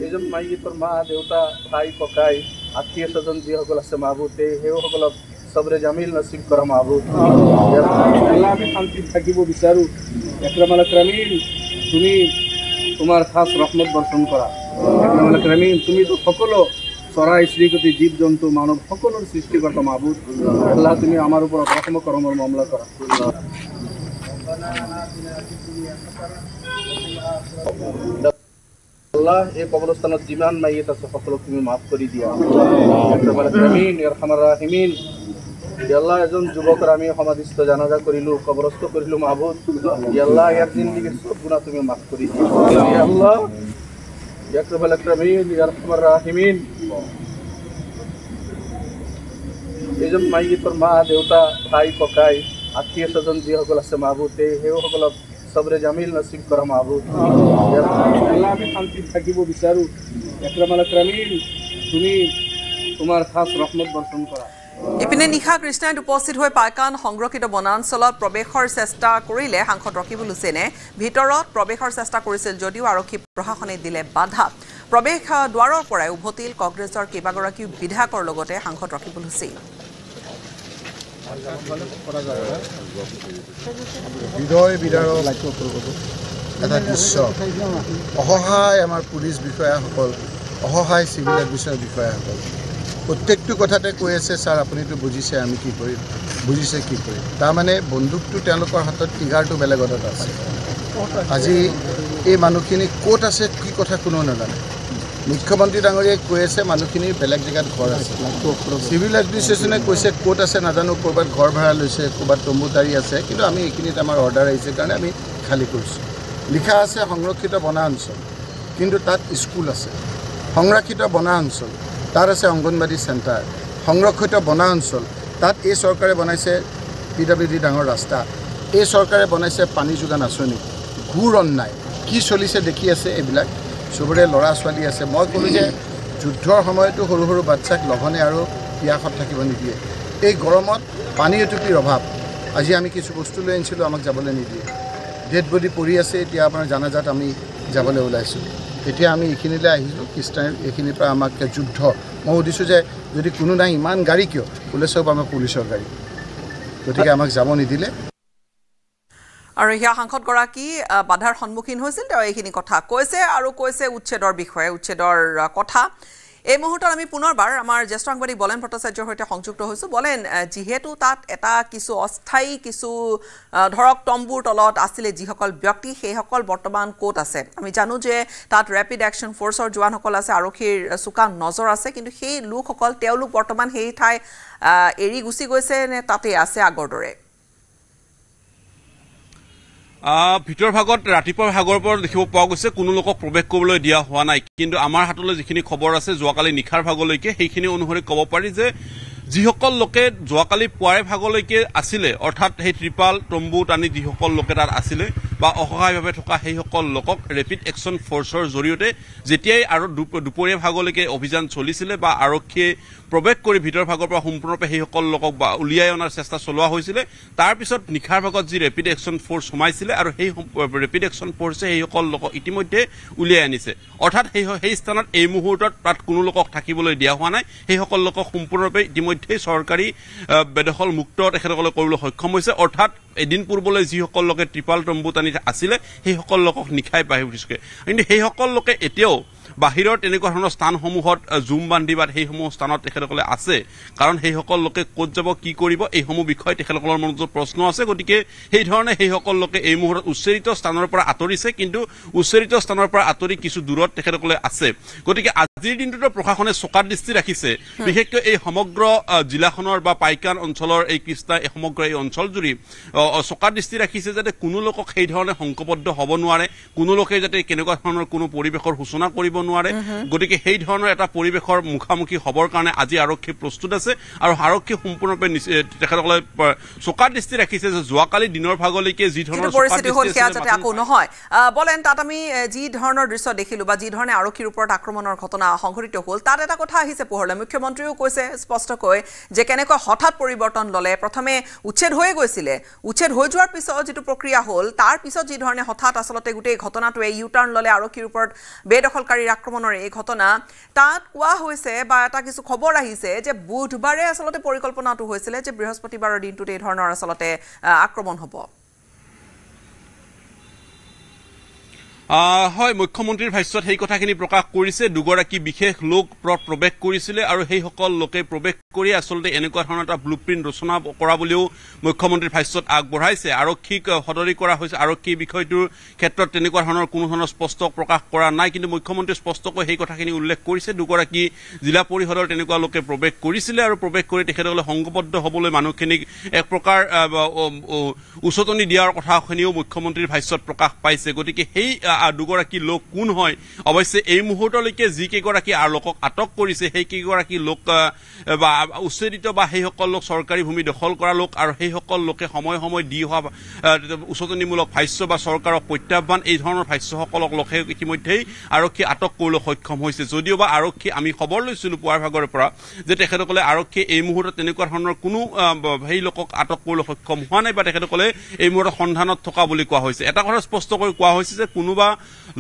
এজন মাইগীতৰ মা দেউতা ভাই ককাই আত্মীয় স্বজন যিসকল আছে মাহবুতে সেইসকলক সবৰে জামিল নসিব কৰা মাহবুদ আল্লাহ আমি শান্তি থাকিব বিচাৰো একৰামাল আকৰামিন তুমি তোমাৰ খাস ৰহমত বৰ্ষণ কৰা একৰামাল আকৰামিন তুমি তো সকলো চৰাই চিৰিকটি জীৱ জন্তু মানৱ সকলোৰ সৃষ্টিকৰ্তা মাহবুদ আল্লাহ তুমি আমাৰ ওপৰত ৰহম কৰমৰ মামলা কৰা আল্লাহ এই কবৰস্থানত যিমান মাইয়িত আছে সকলক তুমি মাফ কৰি দিয়া আমিন ইয়া আৰহামাৰ ৰাহিমিন ইয়া আল্লাহ এজন যুৱকৰ আমি সমাধিস্থ জানাজা কৰিলো কবৰস্থ কৰিলো মাহবুদ ইয়া আল্লাহ ইয়াৰ জিন্দেগীৰ সব গুনাহ তুমি মাফ কৰি দিয়া ইয়া আল্লাহ ইয়া আমিন ইয়া আৰহামাৰ ৰাহিমিন এজন মাইয়িতৰ মা দেউতা ভাই ককাই আত্মীয় স্বজন যিসকল আছে মাহবুদ সেইসকলক সবৰে জামিল নসিব কৰা মাহবুদ আল্লাহ আমি শান্তি থাকিব বিচাৰো একৰামাল আকৰামিন তুমি তোমাৰ খাস ৰহমত বৰ্ষণ কৰা ইপিনে নিশা কৃষ্ণাইত উপস্থিত হৈ পাইকান সংৰক্ষিত বনাঞ্চলত প্ৰৱেশৰ চেষ্টা কৰিলে সাংসদ ৰকিবুল হুছেইনে ভিতৰত প্ৰৱেশৰ চেষ্টা কৰিছিল যদিও আৰক্ষী প্ৰশাসনে দিলে বাধা প্ৰৱেশ দুৱাৰৰ পৰাই উভতিল কংগ্ৰেছৰ কেইবাগৰাকী বিধায়কৰ লগতে সাংসদ ৰকিবুল হুছেইন হৃদয় বিদাৰক এটা দৃশ্য অসহায় আমাৰ পুলিচ বিষয়াসকল অসহায় চিভিল এডমিশ্যনৰ বিষয়াসকল প্ৰত্যেকটো কথাতে কৈ আছে ছাৰ আপুনিতো বুজিছে আমি কি কৰিম বুজিছে কি কৰিম তাৰমানে বন্দুকটো তেওঁলোকৰ হাতত টিগাৰটো বেলেগ হাতত আছে আজি এই মানুহখিনি ক'ত আছে কি কথা কোনো নাজানে মুখ্যমন্ত্ৰী ডাঙৰীয়াই কৈ আছে মানুহখিনিৰ বেলেগ জেগাত ঘৰ আছে চিভিল এডমিনিষ্ট্ৰেশ্যনে কৈছে ক'ত আছে নাজানো ক'ৰবাত ঘৰ ভাড়া লৈছে ক'ৰবাত তম্বুতাৰী আছে কিন্তু আমি এইখিনিত আমাৰ অৰ্ডাৰ আহিছে কাৰণে আমি খালী কৰিছোঁ লিখা আছে সংৰক্ষিত বনাঞ্চল কিন্তু তাত স্কুল আছে সংৰক্ষিত বনাঞ্চল তাত আছে অংগনবাদী চেণ্টাৰ সংৰক্ষিত বনাঞ্চল তাত এই চৰকাৰে বনাইছে PWD ডাঙৰ ৰাস্তা এই চৰকাৰে বনাইছে পানী যোগান আঁচনি ঘূৰ অন্যায় কি চলিছে দেখি আছে এইবিলাক সবৰে ল'ৰা ছোৱালী আছে মই ক'লোঁ যে যুদ্ধৰ সময়তো সৰু সৰু বাচ্চাক লঘনে আৰু পিয়াসত থাকিব নিদিয়ে এই গৰমত পানী এটুপিৰ অভাৱ আজি আমি কিছু বস্তু লৈ আনিছিলোঁ আমাক যাবলৈ নিদিয়ে ডেড বডি পৰি আছে এতিয়া আপোনাৰ জানাজাত আমি যাবলৈ ওলাইছোঁ এতিয়া আমি এইখিনিলৈ আহিছোঁ কৃষ্ণাইৰ এইখিনিৰ পৰা আমাক যুদ্ধ মই সুধিছোঁ যে যদি কোনো নাই ইমান গাড়ী কিয় বোলে চব আমাৰ পুলিচৰ গাড়ী গতিকে আমাক যাব নিদিলে আৰু হিয়া সাংসদগৰাকী বাধাৰ সন্মুখীন হৈছিল তেওঁ এইখিনি কথা কৈছে আৰু কৈছে উচ্ছেদৰ বিষয়ে উচ্ছেদৰ কথা এই মুহূৰ্তত আমি পুনৰবাৰ আমাৰ জ্যেষ্ঠ সাংবাদিক বলেন ভট্টাচাৰ্যৰ সৈতে সংযুক্ত হৈছোঁ বলেন যিহেতু তাত এটা কিছু অস্থায়ী কিছু ধৰক তম্বুৰ তলত আছিলে যিসকল ব্যক্তি সেইসকল বৰ্তমান ক'ত আছে আমি জানো যে তাত ৰেপিড একশ্যন ফ'ৰ্চৰ জোৱানসকল আছে আৰক্ষীৰ চোকা নজৰ আছে কিন্তু সেই লোকসকল তেওঁলোক বৰ্তমান সেই ঠাই এৰি গুচি গৈছে নে তাতে আছে আগৰ দৰে ভিতৰ ভাগত ৰাতিপুৱাৰ ভাগৰ পৰা দেখিব পোৱা গৈছে কোনো লোকক প্ৰৱেশ কৰিবলৈ দিয়া হোৱা নাই কিন্তু আমাৰ হাতলৈ যিখিনি খবৰ আছে যোৱাকালি নিশাৰ ভাগলৈকে সেইখিনি অনুসৰি ক'ব পাৰি যে যিসকল লোকে যোৱাকালি পুৱাৰে ভাগলৈকে আছিলে অৰ্থাৎ সেই ত্ৰিপাল তম্বু টানি যিসকল লোকে তাত আছিলে বা অসহায়ভাৱে থকা সেইসকল লোকক ৰেপিড একশ্যন ফ'ৰ্চৰ জৰিয়তে যেতিয়াই আৰু দুপৰীয়া ভাগলৈকে অভিযান চলিছিলে বা আৰক্ষীয়ে প্ৰৱেশ কৰি ভিতৰ ভাগৰ পৰা সম্পূৰ্ণৰূপে সেইসকল লোকক বা উলিয়াই অনাৰ চেষ্টা চলোৱা হৈছিলে তাৰপিছত নিশাৰ ভাগত যি ৰেপিড একশ্যন ফ'ৰ্চ সোমাইছিলে আৰু সেই ৰেপিড একশ্যন ফ'ৰ্চে সেইসকল লোকক ইতিমধ্যে উলিয়াই আনিছে অৰ্থাৎ সেই স্থানত এই মুহূৰ্তত তাত কোনো লোকক থাকিবলৈ দিয়া হোৱা নাই সেইসকল লোকক সম্পূৰ্ণৰূপে ইতিমধ্যেই চৰকাৰী বেদখল মুক্ত তেখেতসকলে কৰিবলৈ সক্ষম হৈছে অৰ্থাৎ এদিন পূৰ্বলৈ যিসকল লোকে ত্ৰিপাল তম্বু টানি আছিলে সেইসকল লোকক নিশাই পাই উঠিছে কিন্তু সেইসকল লোকে এতিয়াও বাহিৰৰ তেনেকুৱা ধৰণৰ স্থানসমূহত জুম বান্ধি বা সেইসমূহ স্থানত তেখেতসকলে আছে কাৰণ সেইসকল লোকে ক'ত যাব কি কৰিব এইসমূহ বিষয় তেখেতসকলৰ মনত প্ৰশ্ন আছে গতিকে সেই ধৰণে সেইসকল লোকে এই মুহূৰ্তত উচ্চৰিত স্থানৰ পৰা আঁতৰিছে কিন্তু উচ্চৰিত স্থানৰ পৰা আঁতৰি কিছু দূৰত তেখেতসকলে আছে গতিকে আজিৰ দিনটোতো প্ৰশাসনে চোকা দৃষ্টি ৰাখিছে বিশেষকৈ এই সমগ্ৰ জিলাখনৰ বা পাইকান অঞ্চলৰ এই কৃষ্ণা এই সমগ্ৰ এই অঞ্চল জুৰি চোকা দৃষ্টি ৰাখিছে যাতে কোনো লোকক সেই ধৰণে সংকবদ্ধ হ'ব নোৱাৰে কোনো লোকে যাতে কেনেকুৱা ধৰণৰ কোনো পৰিৱেশৰ সূচনা কৰিব নোৱাৰে গতিকে সেই ধৰণৰ এটা পৰিৱেশৰ মুখামুখি হ'বৰ কাৰণে আজি আৰক্ষী প্ৰস্তুত আছে আৰু আৰক্ষী সম্পূৰ্ণৰূপে তেখেতসকলে চোকা দৃষ্টি ৰাখিছে যে যোৱাকালি দিনৰ ভাগলৈকে যি ধৰণৰ পৰিস্থিতি হ'ল সেয়া যাতে আকৌ নহয় বলেন তাত আমি যি ধৰণৰ দৃশ্য দেখিলো বা যি ধৰণে আৰক্ষীৰ ওপৰত আক্ৰমণৰ ঘটনা সংঘটিত হ'ল তাত এটা কথা আহিছে পোহৰলৈ মুখ্যমন্ত্ৰীও কৈছে স্পষ্টকৈ যে কেনেকৈ হঠাৎ পৰিৱৰ্তন ল'লে প্ৰথমে উচ্ছেদ হৈ গৈছিলে উচ্ছেদ হৈ যোৱাৰ পিছত যিটো প্ৰক্ৰিয়া হ'ল তাৰ পিছত যি ধৰণে হঠাৎ আচলতে গোটেই ঘটনাটোৱে ইউ টাৰ্ণ ল'লে আৰক্ষীৰ ওপৰত বেদখলকাৰীৰ আক্ৰমণৰ এই ঘটনা তাত কোৱা হৈছে বা এটা কিছু খবৰ আহিছে যে বুধবাৰে আচলতে পৰিকল্পনাটো হৈছিলে যে বৃহস্পতিবাৰৰ দিনটোত এই ধৰণৰ আচলতে আক্ৰমণ হ'ব হয় মুখ্যমন্ত্ৰীৰ ভাষ্যত সেই কথাখিনি প্ৰকাশ কৰিছে দুগৰাকী বিশেষ লোক প্ৰৱেশ কৰিছিলে আৰু সেইসকল লোকে প্ৰৱেশ কৰি আচলতে এনেকুৱা ধৰণৰ এটা ব্লুপ্ৰিণ্ট ৰচনা কৰা বুলিও মুখ্যমন্ত্ৰীৰ ভাষ্যত আগবঢ়াইছে আৰক্ষীক সদৰি কৰা হৈছে আৰক্ষী বিষয়টোৰ ক্ষেত্ৰত তেনেকুৱা ধৰণৰ কোনো ধৰণৰ স্পষ্ট প্ৰকাশ কৰা নাই কিন্তু মুখ্যমন্ত্ৰীয়ে স্পষ্টকৈ সেই কথাখিনি উল্লেখ কৰিছে দুগৰাকী জিলা পৰিষদৰ তেনেকুৱা লোকে প্ৰৱেশ কৰিছিলে আৰু প্ৰৱেশ কৰি তেখেতসকলে সংঘবদ্ধ হ'বলৈ মানুহখিনিক এক প্ৰকাৰ উচতনি দিয়াৰ কথাখিনিও মুখ্যমন্ত্ৰীৰ ভাষ্যত প্ৰকাশ পাইছে গতিকে সেই দুগৰাকী লোক কোন হয় অৱশ্যে এই মুহূৰ্তলৈকে যিকেইগৰাকী লোকক আটক কৰিছে সেই কেইগৰাকী লোক বা উচ্ছেদিত বা সেইসকল লোক চৰকাৰী ভূমি দখল কৰা লোক আৰু সেইসকল লোকে সময় সময় দি হোৱা উচতনিমূলক ভাষ্য বা চৰকাৰক প্ৰত্যাহ্বান এই ধৰণৰ ভাষ্যসকলক লোকে ইতিমধ্যেই আৰক্ষী আটক কৰিবলৈ সক্ষম হৈছে যদিও বা আৰক্ষী আমি খবৰ লৈছিলোঁ পুৱাৰ ভাগৰ পৰা যে তেখেতসকলে আৰক্ষীয়ে এই মুহূৰ্তত তেনেকুৱা ধৰণৰ কোনো সেই লোকক আটক কৰিবলৈ সক্ষম হোৱা নাই বা তেখেতসকলে এই মুহূৰ্তত সন্ধানত থকা বুলি কোৱা হৈছে এটা কথা স্পষ্টকৈ কোৱা হৈছে যে কোনোবা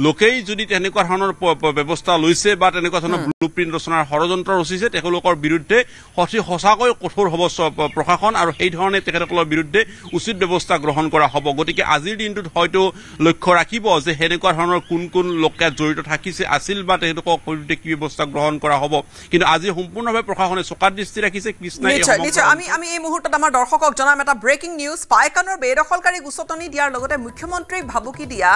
লোকেই যদি তেনেকুৱা ধৰণৰ ব্যৱস্থা লৈছে বা তেনেকুৱা ধৰণৰ ব্লুপ্ৰিণ্ট ৰচনাৰ ষড়যন্ত্ৰ ৰচিছে তেওঁলোকৰ বিৰুদ্ধে সঁচাকৈ কঠোৰ হ'ব প্ৰশাসন আৰু সেই ধৰণে তেখেতসকলৰ বিৰুদ্ধে উচিত ব্যৱস্থা গ্ৰহণ কৰা হ'ব গতিকে আজিৰ দিনটোত হয়তো লক্ষ্য ৰাখিব যে সেনেকুৱা ধৰণৰ কোন কোন লোকে জড়িত থাকিছে আছিল বা তেওঁলোকক বিৰুদ্ধে কি ব্যৱস্থা গ্ৰহণ কৰা হ'ব কিন্তু আজি সম্পূৰ্ণভাৱে প্ৰশাসনে চোকা দৃষ্টি ৰাখিছে কৃষ্ণাই আমি এই মুহূৰ্তত আমাৰ দৰ্শকক জনাম এটা ব্ৰেকিং নিউজ পাইকানৰ বেদখলকাৰীক উচতনি দিয়াৰ লগতে মুখ্যমন্ত্ৰীক ভাবুকি দিয়া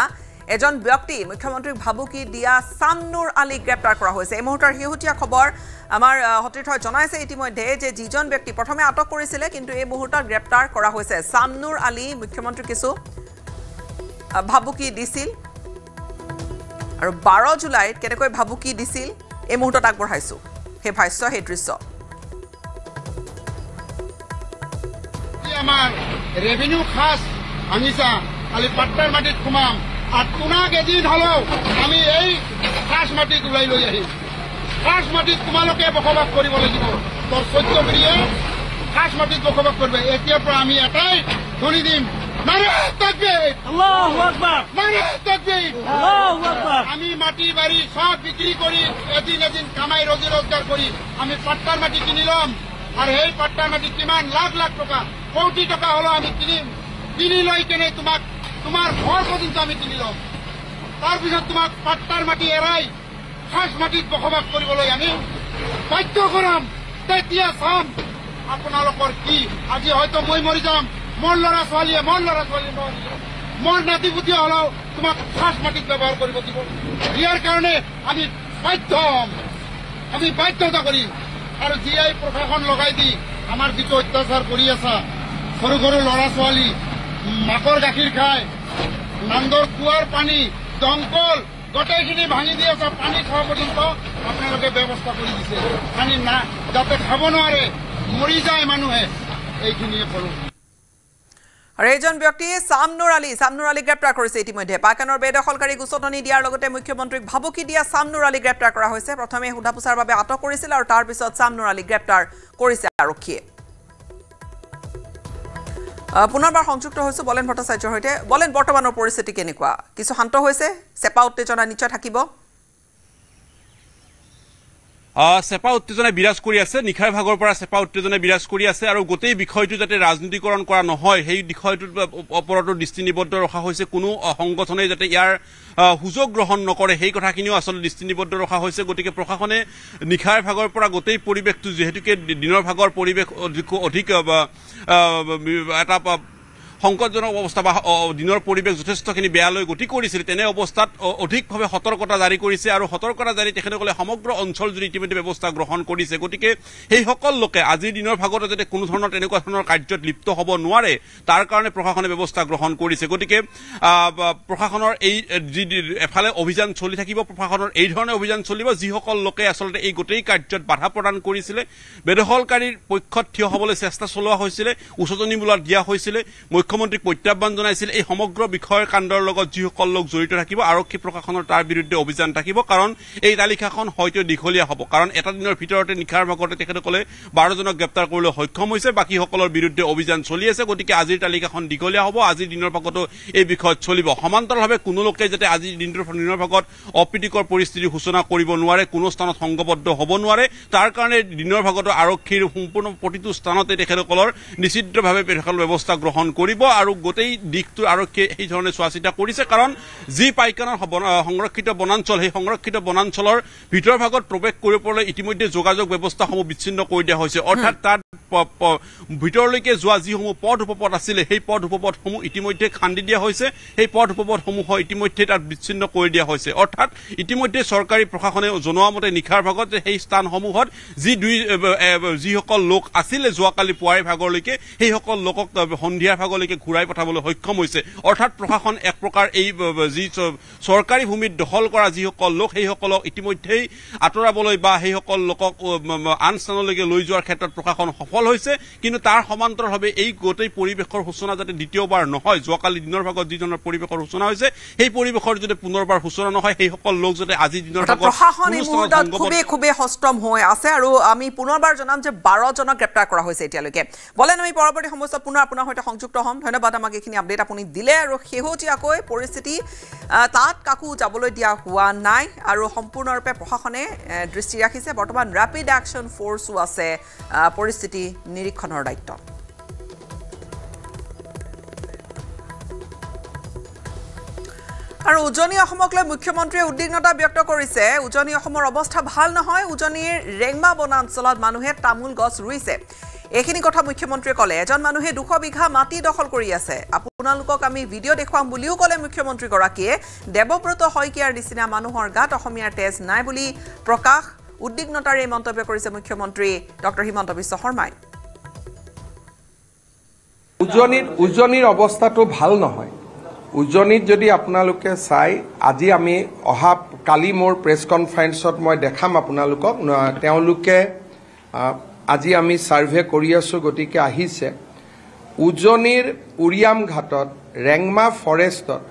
এজন ব্যক্তি মুখ্যমন্ত্ৰীক ভাবুকি দিয়া সামনুৰ আলী গ্ৰেপ্তাৰ কৰা হৈছে এই মুহূৰ্তৰ শেহতীয়া খবৰ আমাৰ সতীৰ্থই জনাইছে ইতিমধ্যে যে যিজন ব্যক্তি প্ৰথমে আটক কৰিছিলে কিন্তু এই মুহূৰ্তত গ্ৰেপ্তাৰ কৰা হৈছে সামনুৰ আলী মুখ্যমন্ত্ৰী কিছু ভাবুকি দিছিল আৰু 12 জুলাইত কেনেকৈ ভাবুকি দিছিল এই মুহূৰ্তত আগবঢ়াইছো সেই ভাষ্য সেই দৃশ্য আমাৰ ৰেভিনিউ খাস ভাঙিছা খালি পাট্টাৰ মাটিত সোমাম আর তোমাক এদিন হলেও আমি এই খাস মাটিত ওলাই লৈ আহিম খাস মাটিত তোমালোকে বসবাস কৰিব লাগিব তোৰ 14 পিঢ়িয়ে খাস মাটিত বসবাস কৰবে এতিয়াৰ পৰা আমি এটাই ধ্বনি দিম নাৰে তাকবীৰ আল্লাহু আকবাৰ নাৰে তাকবীৰ আল্লাহু আকবাৰ আমি মাটি বাড়ি সব বিক্ৰি কৰি এদিন কামাই ৰোজি ৰোজগাৰ কৰি আমি পাট্টাৰ মাটি কিনিলাম আৰ এই পাট্টাৰ মাটি কিমান লাখ লাখ টকা কোটি টকা হলো আমি কিনি লৈ কেনে তোমার ঘর পর্যন্ত আমি কিনি লম তাৰপিছত তোমাক পাট্টাৰ মাটি এৰাই খাস মাটিত বসবাস কৰিবলৈ আমি বাধ্য কৰাম তেতিয়া চাম আপোনালোকৰ কি আজি হয়তো মই মৰি যাম মোৰ ল'ৰা ছোৱালীয়ে মোৰ নাতি পুতি হলেও তোমাক খাস মাটিত ব্যৱহাৰ কৰিব দিব ইয়াৰ কাৰণে আমি বাধ্যতা কৰিম আৰু জিআই প্ৰশাসন লগাই দি আমাৰ যিটো অত্যাচাৰ কৰি আছা সৰু সৰু ল'ৰা ছোৱালী মাকৰ গাখীৰ খায় নান্দৰ কুৱাৰ পানী দমকল গোটেইখিনি ভাঙি দি আছে পানী খাওয়া পৰ্যন্ত আপোনালোকে ব্যৱস্থা কৰি দিছে পানী না যাতে খাব নোৱাৰে মৰি যায় মানুহে এইখিনিয়ে কৰো আৰু এজন ব্যক্তি সামনুৰ আলী গ্ৰেপ্তাৰ কৰিছে ইতিমধ্যে পাইকানৰ বেদখলকাৰী উচতনি দিয়াৰ লগতে মুখ্যমন্ত্ৰীক ভাবুকি দিয়া সামনুৰ আলী গ্ৰেপ্তাৰ কৰা হৈছে প্ৰথমে হুদাপুছাৰ বাবে আটক কৰিছিল আৰু তাৰ পিছত সামনুৰ আলী গ্ৰেপ্তাৰ কৰিছে আৰক্ষীয়ে পুনৰবাৰ সংযুক্ত হৈছো বলেন ভট্টাচাৰ্যৰ সৈতে বলেন বৰ্তমানৰ পৰিস্থিতি কেনেকুৱা কিছু শান্ত হৈছে চেপা উত্তেজনা নিশ্চয় থাকিব চেপা উত্তেজনা বিৰাজ কৰি আছে নিখাৰ ভাগৰ পৰা চেপা উত্তেজনা বিৰাজ কৰি আছে আৰু গোটেই বিষয়টো যাতে ৰাজনীতিকৰণ কৰা নহয় সেই বিষয়টোৰ ওপৰতো দৃষ্টি নিবদ্ধ ৰখা হৈছে কোনো সংগঠনে যাতে ইয়াৰ সুযোগ গ্ৰহণ নকৰে সেই কথাখিনিও আচলতে দৃষ্টি নিবদ্ধ ৰখা হৈছে গতিকে প্ৰশাসনে নিখাৰ ভাগৰ পৰা গোটেই পৰিৱেশটো যেহেতুকে দিনৰ ভাগৰ পৰিৱেশ অধিক এটা সংকটজনক অৱস্থা বা দিনৰ পৰিৱেশ যথেষ্টখিনি বেয়ালৈ গতি কৰিছিল তেনে অৱস্থাত অধিকভাৱে সতৰ্কতা জাৰি কৰিছে আৰু সতৰ্কতা জাৰি তেখেতসকলে সমগ্ৰ অঞ্চল জুৰি ইতিমধ্যে ব্যৱস্থা গ্ৰহণ কৰিছে গতিকে সেইসকল লোকে আজিৰ দিনৰ ভাগত যাতে কোনো ধৰণৰ তেনেকুৱা ধৰণৰ কাৰ্যত লিপ্ত হ'ব নোৱাৰে তাৰ কাৰণে প্ৰশাসনে ব্যৱস্থা গ্ৰহণ কৰিছে গতিকে প্ৰশাসনৰ এই যি এফালে অভিযান চলি থাকিব প্ৰশাসনৰ এই ধৰণে অভিযান চলিব যিসকল লোকে আচলতে এই গোটেই কাৰ্যত বাধা প্ৰদান কৰিছিলে বেদখলকাৰীৰ পক্ষত থিয় হ'বলৈ চেষ্টা চলোৱা হৈছিলে উচতনিমূলক দিয়া হৈছিলে মুখ্যমন্ত্ৰীক প্ৰত্যাহ্বান জনাইছিল এই সমগ্ৰ বিষয়ৰ কাণ্ডৰ লগত যিসকল লোক জড়িত থাকিব আৰক্ষী প্ৰশাসনৰ তাৰ বিৰুদ্ধে অভিযান থাকিব কাৰণ এই তালিকাখন হয়তো দীঘলীয়া হ'ব কাৰণ এটা দিনৰ ভিতৰতে নিখাৰ ভাগতে তেখেতসকলে 12জনক গ্ৰেপ্তাৰ কৰিবলৈ সক্ষম হৈছে বাকীসকলৰ বিৰুদ্ধে অভিযান চলি আছে গতিকে আজিৰ তালিকাখন দীঘলীয়া হ'ব আজিৰ দিনৰ ভাগতো এই বিষয়ত চলিব সমান্তৰালভাৱে কোনো লোকে যাতে আজিৰ দিনৰ ভাগত অপ্ৰীতিকৰ পৰিস্থিতিৰ সূচনা কৰিব নোৱাৰে কোনো স্থানত সংঘবদ্ধ হ'ব নোৱাৰে তাৰ কাৰণে দিনৰ ভাগতো আৰক্ষীৰ সম্পূৰ্ণ প্ৰতিটো স্থানতে তেখেতসকলৰ নিশ্চিতভাৱে ব্যৱস্থা গ্ৰহণ কৰিব আৰু গোটেই দিকটো আৰক্ষীয়ে এই ধৰণে চোৱা চিতা কৰিছে কাৰণ যি পাইকানৰ সংৰক্ষিত বনাঞ্চল সেই সংৰক্ষিত বনাঞ্চলৰ ভিতৰ ভাগত প্ৰৱেশ কৰিবলৈ ইতিমধ্যে যোগাযোগ ব্যৱস্থাসমূহ বিচ্ছিন্ন কৰি দিয়া হৈছে অৰ্থাৎ তাত ভিতৰলৈকে যোৱা যিসমূহ পথ উপপথ আছিলে সেই পথ উপপথসমূহ ইতিমধ্যে খান্দি দিয়া হৈছে সেই পথ উপপথসমূহ ইতিমধ্যে তাত বিচ্ছিন্ন কৰি দিয়া হৈছে অৰ্থাৎ ইতিমধ্যে চৰকাৰী প্ৰশাসনে জনোৱা মতে নিখাৰ ভাগত সেই স্থানসমূহত যিসকল লোক আছিলে যোৱাকালি পুৱাৰে ভাগলৈকে সেইসকল লোকক সন্ধিয়াৰ ভাগলৈকে ঘূৰাই পঠাবলৈ সক্ষম হৈছে অৰ্থাৎ প্ৰশাসন এক প্ৰকাৰ এই যি চৰকাৰী ভূমিত দখল কৰা যিসকল লোক সেইসকলক ইতিমধ্যেই আঁতৰাবলৈ বা সেইসকল লোকক আন স্থানলৈকে লৈ যোৱাৰ ক্ষেত্ৰত প্ৰশাসন সফল হৈছে কিন্তু তাৰ সমান্তৰালভাৱে এই গোটেই পৰিৱেশৰ সূচনা যাতে দ্বিতীয়বাৰ নহয় যোৱাকালি দিনৰ ভাগত যি ধৰণৰ পৰিৱেশৰ সূচনা হৈছে সেই পৰিৱেশৰ যদি পুনৰবাৰ সূচনা নহয় সেইসকল লোক যাতে আজি দিনৰ ভাগত প্ৰশাসন এই মুহূৰ্তত খুবেই সষ্টম হৈ আছে আৰু আমি পুনৰবাৰ জনাম যে 12জনক গ্ৰেপ্তাৰ কৰা হৈছে এতিয়ালৈকে বলেন আমি পৰৱৰ্তী সময়ত পুনৰ আপোনাৰ সৈতে সংযুক্ত হ'ম ধন্যবাদ আমাক এইখিনি আপডেট আপুনি দিলে আৰু শেহতীয়াকৈ পৰিস্থিতি তাত কাকো যাবলৈ দিয়া হোৱা নাই আৰু সম্পূৰ্ণৰূপে প্ৰশাসনে দৃষ্টি ৰাখিছে বৰ্তমান ৰেপিড একশ্যন ফ'ৰ্চো আছে পৰিস্থিতি নিৰীক্ষণৰ দায়িত্ব আৰু উজনি অসমক লৈ মুখ্যমন্ত্ৰীয়ে উদ্বিগ্নতা ব্যক্ত কৰিছে উজনি অসমৰ অৱস্থা ভাল নহয় উজনিৰ ৰেংমা বনাঞ্চলত মানুহে তামোল গছ ৰুইছে এইখিনি কথা মুখ্যমন্ত্ৰীয়ে ক'লে এজন মানুহে 200 বিঘা মাটি দখল কৰি আছে আপোনালোকক আমি ভিডিঅ' দেখুৱাম বুলিও ক'লে মুখ্যমন্ত্ৰীগৰাকীয়ে দেৱব্ৰত শইকীয়াৰ নিচিনা মানুহৰ গাত অসমীয়াৰ তেজ নাই বুলি প্ৰকাশ উদ্বিগ্নতাৰে মন্তব্য কৰিছে মুখ্যমন্ত্ৰী ডক্টৰ হিমন্ত বিশ্ব শৰ্মাই উজনিৰ অৱস্থাটো ভাল নহয় উজনিত যদি আপোনালোকে চাই আজি আমি অহা কালি মোৰ প্ৰেছ কনফাৰেন্সত মই দেখাম আপোনালোকক তেওঁলোকে আজি আমি সাৰ্ভে কৰি আছো গতিকে আহিছে উজনিৰ উৰিয়াম ঘাটত ৰেংমা ফৰেষ্টত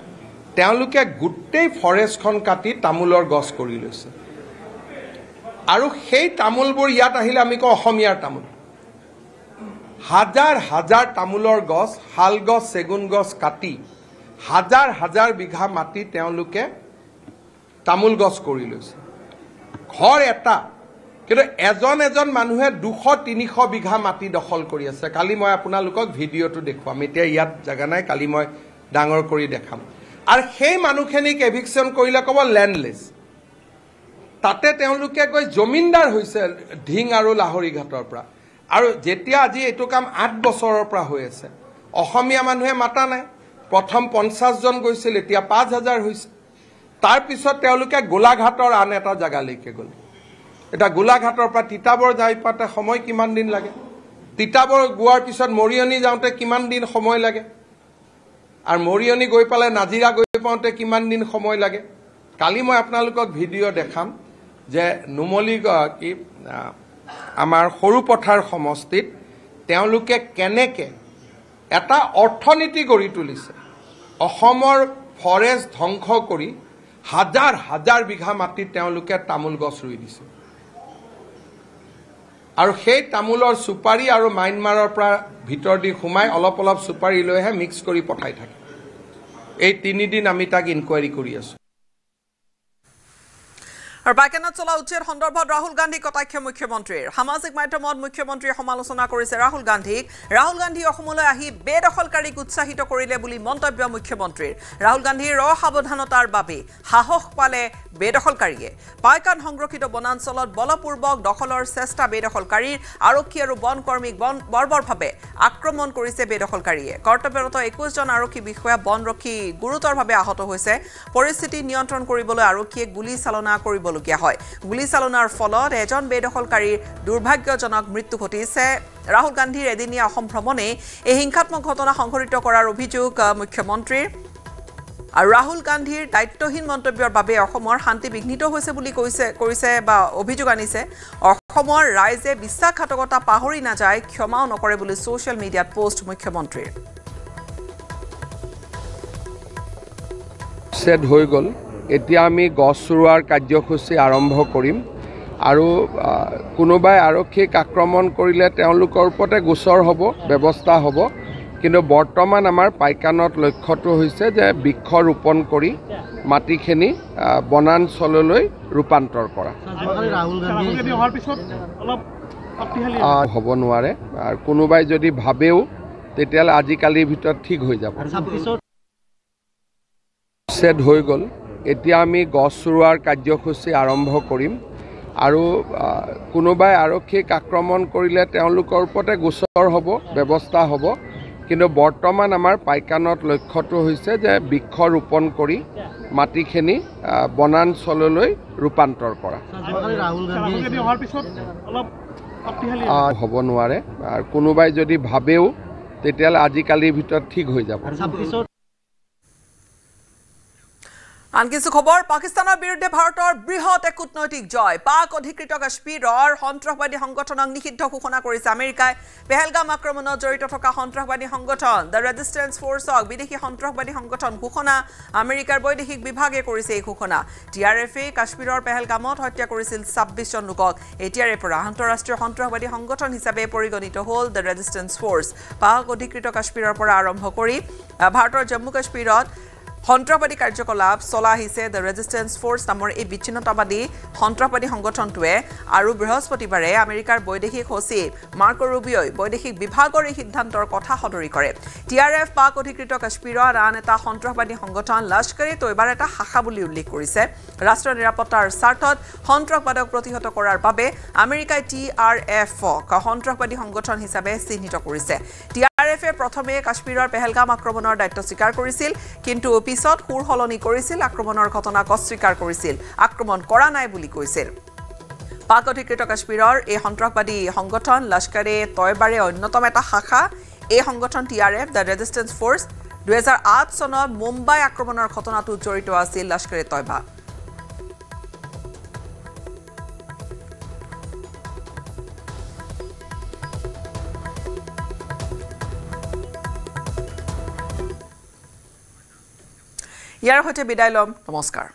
তেওঁলোকে গোটেই ফৰেষ্টখন কাটি তামোলৰ গছ কৰি লৈছে আৰু সেই তামোলবোৰ ইয়াত আহিলে আমি কওঁ অসমীয়াৰ তামোল হাজাৰ হাজাৰ তামোলৰ গছ শাল গছ চেগুন গছ কাটি হাজাৰ হাজাৰ বিঘা মাটি তেওঁলোকে তামোল গছ কৰি লৈছে ঘৰ এটা কিন্তু এজন মানুহে 200-300 বিঘা মাটি দখল কৰি আছে কালি মই আপোনালোকক ভিডিঅ'টো দেখুৱাম এতিয়া ইয়াত জাগা নাই কালি মই ডাঙৰ কৰি দেখাম আৰু সেই মানুহখিনিক এভিকশ্যন কৰিলে ক'ব লেণ্ডলেছ তাতে তেওঁলোকে গৈ জমিনদাৰ হৈছে ঢিং আৰু লাহৰি ঘাটৰ পৰা আৰু যেতিয়া আজি এইটো কাম 8 বছৰৰ পৰা হৈ আছে অসমীয়া মানুহে মাতা নাই প্ৰথম 50 জন গৈছিল এতিয়া 5000 হৈছে তাৰ পিছত তেওঁলোকে গোলাঘাটৰ আন এটা জাগালৈকে গ'ল এটা গোলাঘাটৰ পৰা তিতাবৰ যাই পাতে সময় কিমান দিন লাগে তিতাবৰ গোৱাৰ পিছত মৰিয়নি যাওঁতে কিমান দিন সময় লাগে আৰু মৰিয়নি গৈ পেলাই নাজিৰা গৈ পাওঁতে কিমান দিন সময় লাগে কালি মই আপোনালোকক ভিডিঅ' দেখাম যে নুমলী কি আমাৰ সৰুপথাৰ সমষ্টিত তেওঁলোকে কেনেকৈ এটা অৰ্থনীতি গঢ়ি তুলিছে অসমৰ ফৰেষ্ট ধ্বংস কৰি হাজাৰ হাজাৰ বিঘা মাটিত তেওঁলোকে তামোল গছ ৰুই দিছে আৰু সেই তামোলৰ সুপাৰি আৰু মাইনমাৰৰ পৰা ভিতৰ দি সোমাই অলপ অলপ সুপাৰি লৈহে মিক্স কৰি পঠাই থাকে এই 3 দিন আমি তাক ইনকোয়াৰি কৰি আছো আৰু বাকেনাত চলা উচ্ছেদ সন্দৰ্ভত ৰাহুল গান্ধী কটাক্ষ মুখ্যমন্ত্ৰীৰ সামাজিক মাধ্যমত মুখ্যমন্ত্ৰীয়ে সমালোচনা কৰিছে ৰাহুল গান্ধী অসমলৈ আহি বেদখলকাৰীক উৎসাহিত কৰিলে বুলি মন্তব্য মুখ্যমন্ত্ৰীৰ ৰাহুল গান্ধীৰ অসাৱধানতাৰ বাবে সাহস পালে বেদখলকাৰীয়ে পাইকান সংৰক্ষিত বনাঞ্চলত বলপূৰ্বক দখলৰ চেষ্টা বেদখলকাৰীৰ আৰক্ষী আৰু বন কৰ্মীক বৰ্বৰভাৱে আক্ৰমণ কৰিছে বেদখলকাৰীয়ে কৰ্তব্যৰত 21 জন আৰক্ষী বিষয়া বনৰক্ষী গুৰুতৰভাৱে আহত হৈছে পৰিস্থিতি নিয়ন্ত্ৰণ কৰিবলৈ আৰক্ষীয়ে গুলী চালনা কৰিব গুলী চালনাৰ ফলত এজন বেদখলকাৰীৰ দুৰ্ভাগ্যজনক মৃত্যু ঘটিছে ৰাহুল গান্ধীৰ এদিনীয়া অসম ভ্ৰমণে এই হিংসাত্মক ঘটনা সংঘটিত কৰাৰ অভিযোগ মুখ্যমন্ত্ৰীৰ আৰু ৰাহুল গান্ধীৰ দায়িত্বহীন মন্তব্যৰ বাবে অসমৰ শান্তি বিঘ্নিত হৈছে বুলি কৈছে বা অভিযোগ আনিছে অসমৰ ৰাইজে বিশ্বাসঘাতকতা পাহৰি নাযায় ক্ষমাও নকৰে বুলি সোশ্যাল মিডিয়াত পোষ্ট মুখ্যমন্ত্ৰীৰ সেট হৈ গ'ল এতিয়া আমি গছ ৰুৱাৰ কাৰ্যসূচী আৰম্ভ কৰিম আৰু কোনোবাই আৰক্ষীক আক্ৰমণ কৰিলে তেওঁলোকৰ ওপৰতে গোচৰ হ'ব ব্যৱস্থা হ'ব কিন্তু বৰ্তমান আমাৰ পাইকানত লক্ষ্যটো হৈছে যে বৃক্ষ ৰোপণ কৰি মাটিখিনি বনাঞ্চললৈ ৰূপান্তৰ কৰা হ'ব নোৱাৰে আৰু কোনোবাই যদি ভাবেও তেতিয়াহ'লে আজিকালিৰ ভিতৰত ঠিক হৈ যাব সেট হৈ গ'ল এতিয়া আমি গছ ৰুৱাৰ কাৰ্যসূচী আৰম্ভ কৰিম আৰু কোনোবাই আৰক্ষীক আক্ৰমণ কৰিলে তেওঁলোকৰ ওপৰতে গোচৰ হ'ব ব্যৱস্থা হ'ব কিন্তু বৰ্তমান আমাৰ পাইকানত লক্ষ্যটো হৈছে যে বৃক্ষ ৰোপণ কৰি মাটিখিনি বনাঞ্চললৈ ৰূপান্তৰ কৰা হ'ব নোৱাৰে আৰু কোনোবাই যদি ভাবেও তেতিয়াহ'লে আজিকালিৰ ভিতৰত ঠিক হৈ যাব আন কিছু খবৰ পাকিস্তানৰ বিৰুদ্ধে ভাৰতৰ বৃহৎ এক কূটনৈতিক জয় পাক অধিকৃত কাশ্মীৰৰ সন্ত্ৰাসবাদী সংগঠনক নিষিদ্ধ ঘোষণা কৰিছে আমেৰিকাই পেহেলগাম আক্ৰমণত জড়িত থকা সন্ত্ৰাসবাদী সংগঠন দ্য ৰেজিষ্টেন্স ফ'ৰ্চক বিদেশী সন্ত্ৰাসবাদী সংগঠন ঘোষণা আমেৰিকাৰ বৈদেশিক বিভাগে কৰিছে এই ঘোষণা টিআৰএফে কাশ্মীৰৰ পেহেলগামত হত্যা কৰিছিল 26 জন লোকক এতিয়াৰে পৰা আন্তঃৰাষ্ট্ৰীয় সন্ত্ৰাসবাদী সংগঠন হিচাপে পৰিগণিত হ'ল দ্য ৰেজিষ্টেন্স ফ'ৰ্চ পাক অধিকৃত কাশ্মীৰৰ পৰা আৰম্ভ কৰি ভাৰতৰ জম্মু কাশ্মীৰত সন্ত্ৰাসবাদী কাৰ্যকলাপ চলা আহিছে দ্য ৰেজিষ্টেন্স ফ'ৰ্চ নামৰ এই বিচ্ছিন্নতাবাদী সন্ত্ৰাসবাদী সংগঠনটোৱে আৰু বৃহস্পতিবাৰে আমেৰিকাৰ বৈদেশিক সচিব মাৰ্কো ৰুবিঅই বৈদেশিক বিভাগৰ এই সিদ্ধান্তৰ কথা সদৰি কৰে টিআৰএফ পাক অধিকৃত কাশ্মীৰৰ আন এটা সন্ত্ৰাসবাদী সংগঠন লস্কৰে তৈবাৰ এটা শাখা বুলি উল্লেখ কৰিছে ৰাষ্ট্ৰীয় নিৰাপত্তাৰ স্বাৰ্থত সন্ত্ৰাসবাদক প্ৰতিহত কৰাৰ বাবে আমেৰিকাই টিআৰএফক সন্ত্ৰাসবাদী সংগঠন হিচাপে চিহ্নিত কৰিছে টিআৰএফে প্ৰথমে কাশ্মীৰৰ পেহেলগাম আক্ৰমণৰ দায়িত্ব স্বীকাৰ কৰিছিল কিন্তু পিছত সুৰ সলনি কৰিছিল আক্ৰমণৰ ঘটনাক অস্বীকাৰ কৰিছিল আক্ৰমণ কৰা নাই বুলি কৈছিল পাক অধিকৃত কাশ্মীৰৰ এই সন্ত্ৰাসবাদী সংগঠন লস্কৰে তৈবাৰে অন্যতম এটা শাখা এই সংগঠন টিআৰএফ দ্য ৰেজিষ্টেন্স ফ'ৰ্চ 2008 চনত মুম্বাই আক্ৰমণৰ ঘটনাটো জড়িত আছিল লস্কৰে তৈবা ইয়াৰ সৈতে বিদায় লম নমস্কাৰ